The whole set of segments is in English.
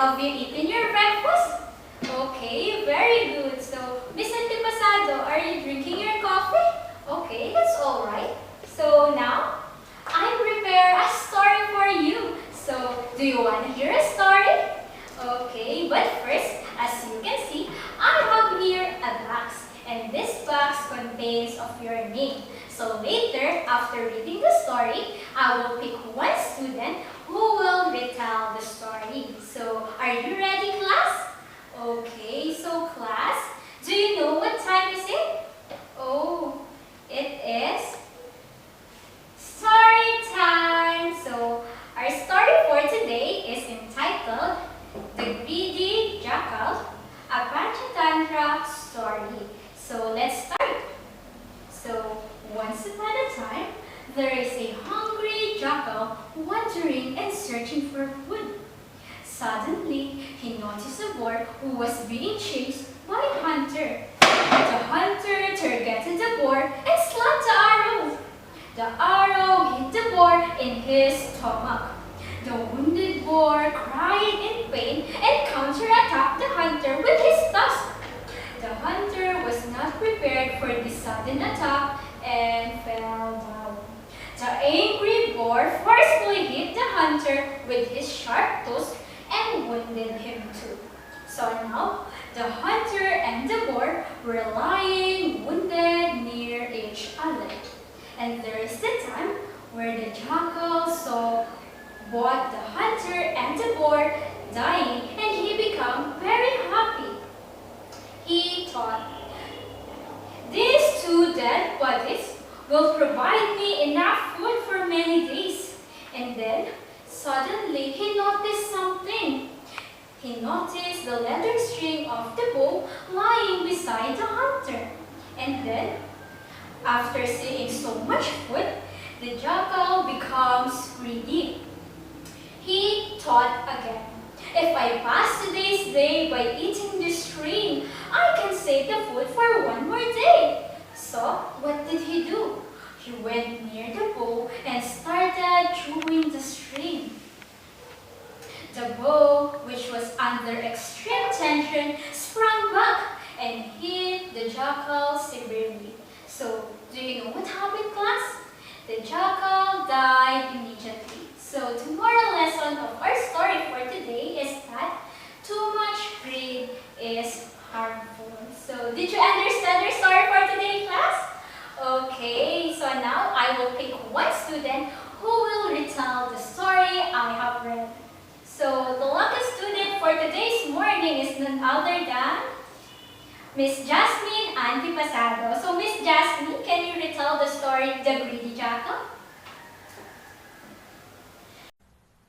have you eaten your breakfast? Okay, very good. So, Miss Antipasado, are you drinking your coffee? Okay, that's all right. So now, I prepare a story for you. So, do you want to hear a story? Okay, but first, as you can see, I have here a box. And this box contains of your name. So later, after reading the story, I will pick one student who will retell the story. So, are you ready, class? Okay, so class, do you know what time is it? Oh, it is story time. So, our story for today is entitled The Greedy Jackal, a Panchatantra story. So, let's start. So, once upon a time, there is a hungry jackal wandering and searching for food. Suddenly, he noticed a boar who was being chased by a hunter. The hunter targeted the boar and slapped the arrow. The arrow hit the boar in his stomach. The wounded boar cried in pain and counterattacked the hunter with his tusk. The hunter was not prepared for this sudden attack and fell down. The angry boar forcefully hit the hunter with his sharp tusk and wounded him too. So now, the hunter and the boar were lying wounded near each other. And there is the time where the jackal saw both the hunter and the boar dying, and he became very happy. He thought, these two dead bodies will provide me enough food for many days. And then, suddenly, he noticed something. He noticed the leather string of the bow lying beside the hunter. And then, after seeing so much food, the jackal becomes greedy. He thought again, if I pass today's day by eating this string, I can save the food for one more day. So, what did he do? He went near the bow and started chewing the string. The bow, which was under extreme tension, sprang back and hit the jackal severely. So, do you know what happened, class? The jackal died immediately. So, the moral lesson of our story for today is that too much greed is harmful. So, did you understand our story for today, class? Okay, so now I will pick one student who will retell the story I have read. So, the luckiest student for today's morning is none other than Miss Jasmine Antipasado. So, Miss Jasmine, can you retell the story The Greedy Jackal?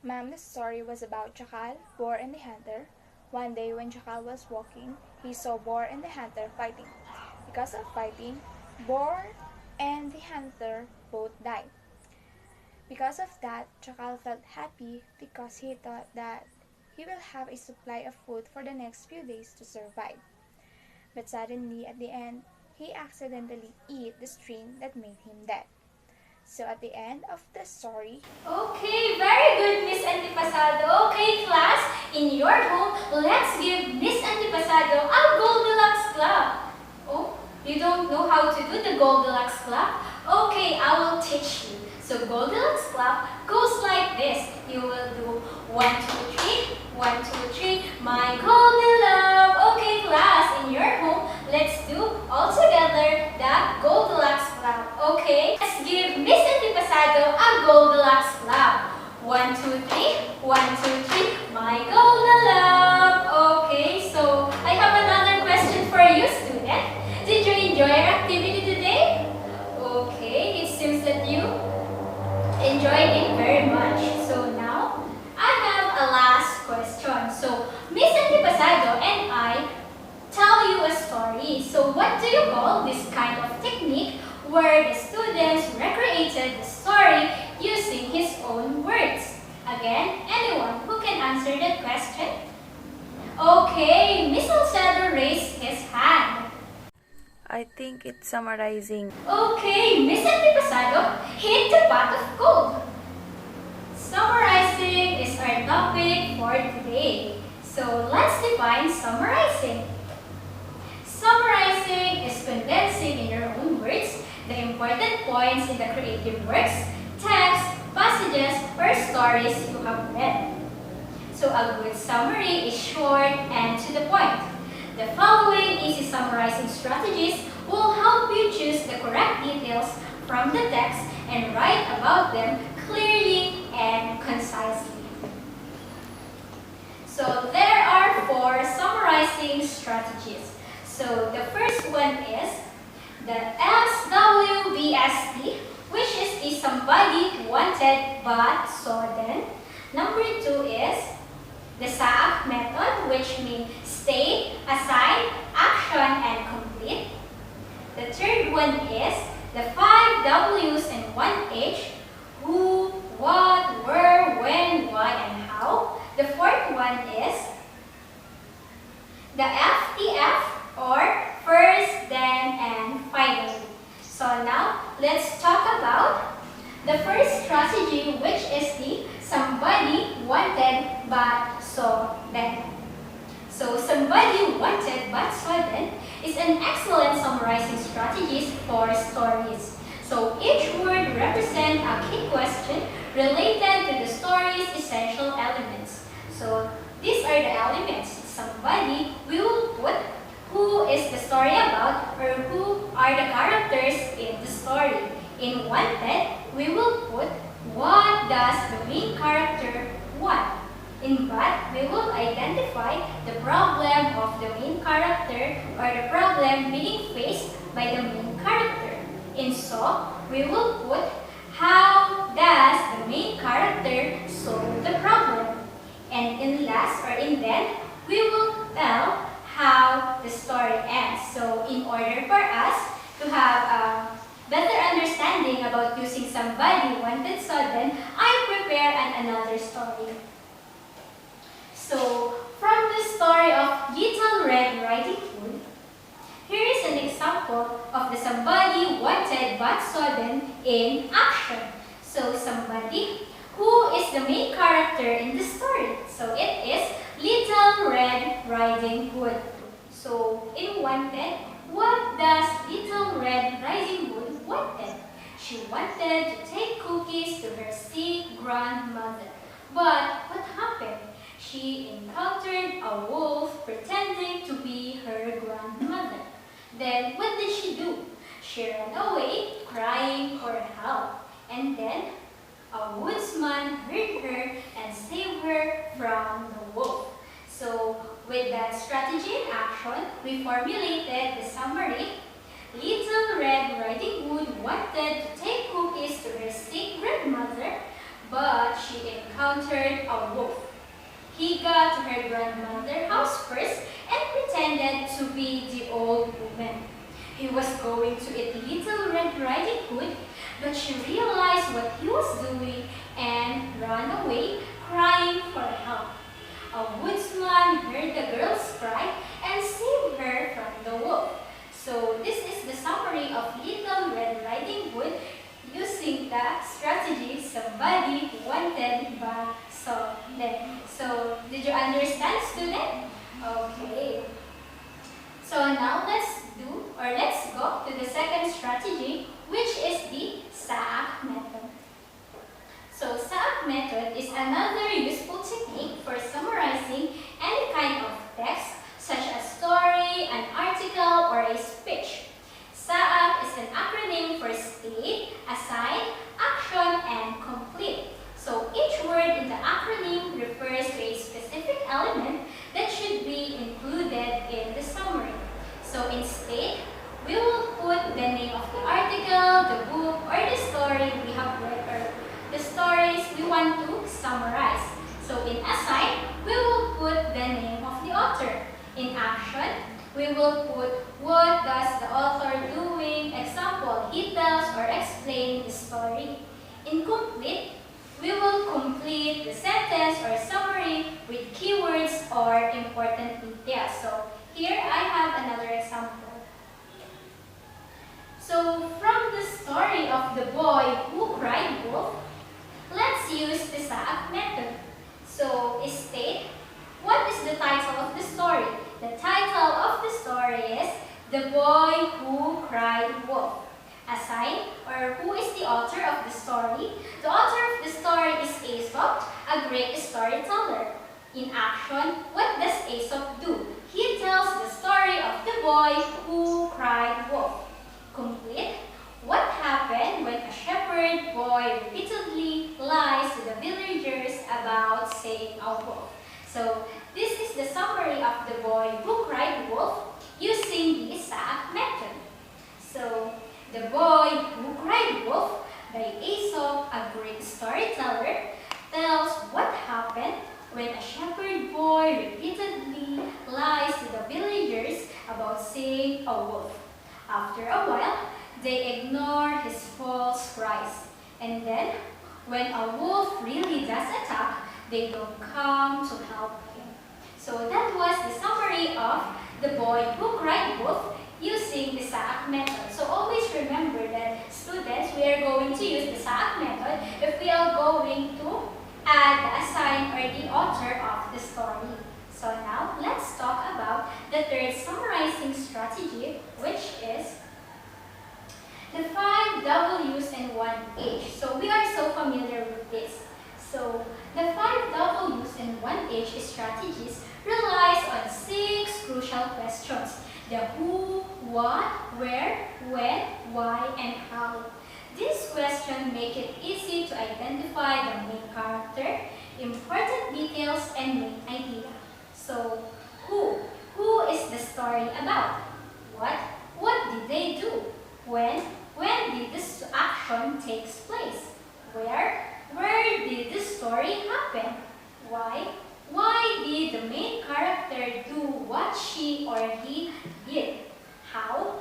Ma'am, the story was about Jackal, Boar, and the Hunter. One day when Jackal was walking, he saw Boar and the Hunter fighting. Because of fighting, Boar and the Hunter both died. Because of that, Jackal felt happy because he thought that he will have a supply of food for the next few days to survive. But suddenly, at the end, he accidentally ate the string that made him dead. So at the end of the story... Okay, very good, Miss Antipasado. Okay, class, in your home, let's give Miss Antipasado a Goldilocks clap. Oh, you don't know how to do the Goldilocks clap? Okay, I will teach you. So Goldilocks clap goes like this. You will do 1, 2, 3, 1, 2, 3, my Goldilocks. Okay, class, in your home, let's do all together the Goldilocks clap. Okay, let's give Miss Antipasado a Goldilocks clap. 1, 2, 3, 1, 2, 3, my Goldilocks. Okay, so I have another question for you, student. Did you enjoy our activity today? Okay, it seems that you enjoyed it very much. So now, I have a last question. So, Miss Antipasado and I tell you a story. So, what do you call this kind of technique where the students recreated the story using his own words? Again, anyone who can answer that question? Okay, Miss Alcedo raised his hand. I think it's summarizing. Okay, Miss Antipasado, hit the pot of gold. Summarizing is our topic for today. So let's define summarizing. Summarizing is condensing in your own words the important points in the creative works, texts, passages, or stories you have read. So a good summary is short and to the point. The following easy summarizing strategies will help you choose the correct details from the text and write about them clearly and concisely. So there are 4 summarizing strategies. So the first one is the SWBST, which is the somebody wanted but sudden. Number 2 is the SAAC method, which means state, assign, action, and complete. The third one is the 5 W's and 1 H, who, what, where, when, why, and how. The fourth one is the FTF, or first, then, and finally. So now, let's talk about the first strategy, which is the somebody wanted but sudden. So somebody wanted but sudden is an excellent summarizing strategy for stories. So each word represents a key question related to the story's essential elements. So these are the elements. Somebody, we will put who is the story about, or who are the characters in the story. In wanted, we will put what does the main character want. In but, we will identify the problem of the main character or the problem being faced by the main character. In so, we will put how does the main character solve the problem. And in last or in then, we will tell how the story ends. So in order for us to have a better understanding about using somebody wanted sudden, I prepare another story. So from the story of Little Red Riding Hood, here is an example of the somebody wanted but sudden in action. So somebody who is the main character in the story. So it is Little Red Riding Hood. So in wanted, what does Little Red Riding Hood wanted? She wanted to take cookies to her sick grandmother. But what happened? She encountered a wolf pretending to be her grandmother. Then what did she do? She ran away, crying for help. And then a woodsman heard her and saved her from the wolf. So with that strategy in action, we formulated the summary. Little Red Riding Hood wanted to take cookies to her sick grandmother, but she encountered a wolf. He got to her grandmother's house first and pretended to be the old woman. He was going to eat Little Red Riding Hood, but she realized what he was doing and ran away, crying for help. A woodsman heard the girl's cry and saved her from the wolf. So this is the summary of Little Red Riding Hood using the strategy somebody wanted but sudden. So did you understand, student? Okay. So now let's go to the second strategy, which is the SAAC method. So SAAC method is another useful technique for summarizing any kind of text, such as story, an article, or a speech. SAAC is an acronym for state, assign, action, and complete. So each word in the acronym refers to a specific element that should be included in the summary. So in state, we will put the name of the article, the book, or the story we have read, or the stories we want to summarize. So in assign, we will put the name of the author. In action, we will put what does the author doing, example, he tells or explains the story. In complete, we will complete the sentence or summary with keywords or important details. So here I have another example. So from the story of the boy who cried wolf, let's use the SAAC method. So state, what is the title of the story? The title of the story is The Boy Who Cried Wolf. Assign, or who is the author of the story? The author of the story is Aesop, a great storyteller. In action, what does Aesop do? He tells the story of the boy who cried wolf. Complete. What happened when a shepherd boy repeatedly lies to the villagers about saying a wolf? So, this is the summary of The Boy Who Cried Wolf using the Isaac method. So, The Boy Who Cried Wolf by Aesop, a great storyteller, tells what happened when a shepherd boy repeatedly lies to the villagers about seeing a wolf. After a while, they ignore his false cries. And then, when a wolf really does attack, they don't come to help him. So that was the summary of The Boy Who Cried Wolf using the SAAC method. So always remember that, students, we are going to use the SAAC method if we are going to add the assign or the author of the story. So now, let's talk about the third summarizing strategy, which is the 5 W's and 1 H. So we are so familiar with this. So the 5 W's and 1 H strategies relies on 6 crucial questions. The who, what, where, when, why, and how. These questions make it easy to identify the main character, important details, and main idea. So, who? Who is the story about? What did they do? When did this action take place? Where did the story happen? Why did the main character do what she or he did? How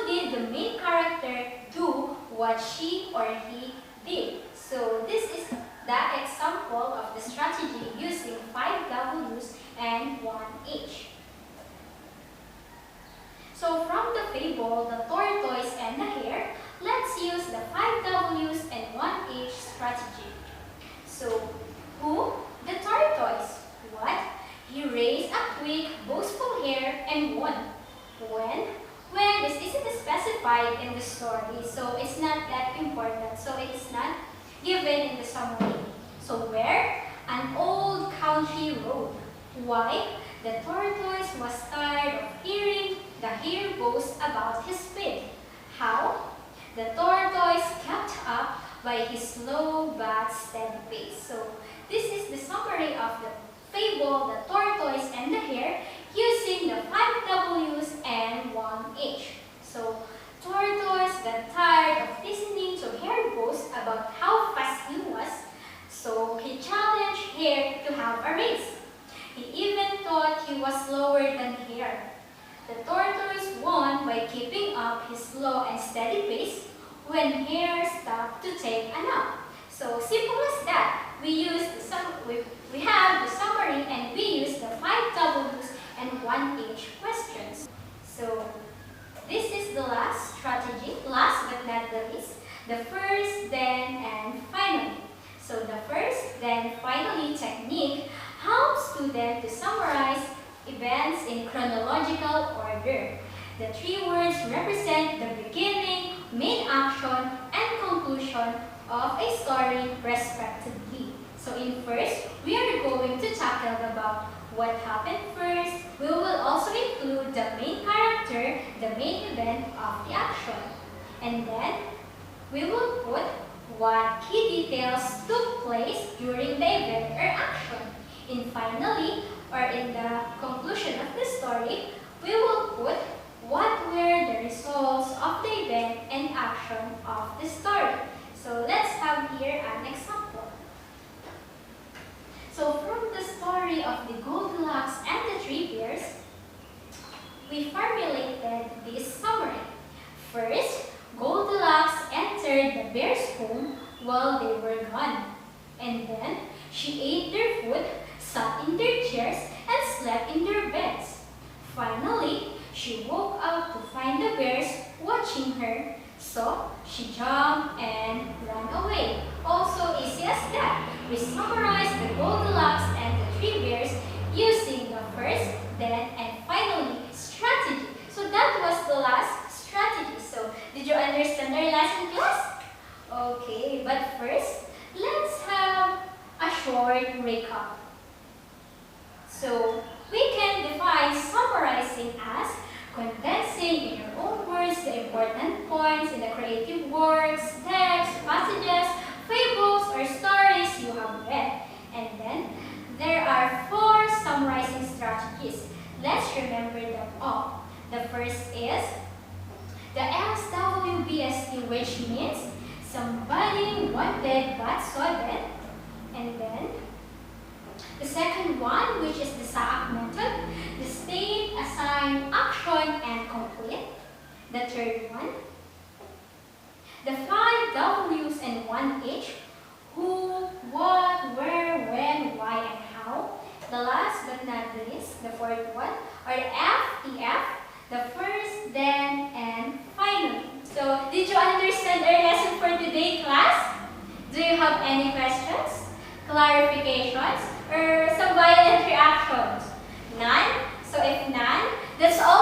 did the main character do what she or he did? So this is the example of the strategy using 5 W's and 1 H. So from the fable, The Tortoise and the Hare, let's use the 5 W's and 1 H strategy. So, who? The tortoise. What? He raised a quick, boastful hare and won. When? This isn't specified in the story, so it's not that important. So it is not given in the summary. So where? An old country road. Why? The tortoise was tired of hearing the hare boast about his speed. How? The tortoise kept up by his slow but steady pace. So this is the summary of the fable, The Tortoise and the Hare, using the 5 W's and 1 H. So tortoise got tired of listening to hare boast about how fast he was, so he challenged hare to have a race. He even thought he was slower than hare. The tortoise won by keeping up his slow and steady pace when hare stopped to take a nap. So simple as that. We have the summary and we use the 5 W's and 1 H questions. So this is the last strategy, last but not the least, the first, then, and finally. So the first, then, finally technique helps students to summarize events in chronological order. The 3 words represent the beginning, main action, and conclusion of a story respectively. So in first, we are going to tackle about what happened first. We will also include the main character, the main event of the action. And then, we will put what key details took place during the event or action. And finally, or in the conclusion of the story, we will put what were the results of the event and action of the story. So let's have here an example. So from the story of the Goldilocks and the 3 bears, we formulated this summary. First, Goldilocks entered the bears' home while they were gone. And then, she ate their food, sat in their chairs, and slept in their beds. Finally, she woke up to find the bears watching her. So, she jumped and ran away. Also easy as that. We summarized the Goldilocks and the 3 bears using condensing in your own words the important points in the creative works, texts, passages, fables, or stories you have read. And then, there are 4 summarizing strategies. Let's remember them all. The first is the SWBST, which means somebody wanted but sudden. And then, the second one, which is the SAAC method, the state, assign, action, and complete. The third one, the 5 W's and 1 H, who, what, where, when, why, and how. The last but not least, the fourth one, are the FTF, the first, then, and finally. So, did you understand our lesson for today, class? Do you have any questions, clarifications, or some violent reactions? None? So if none, that's all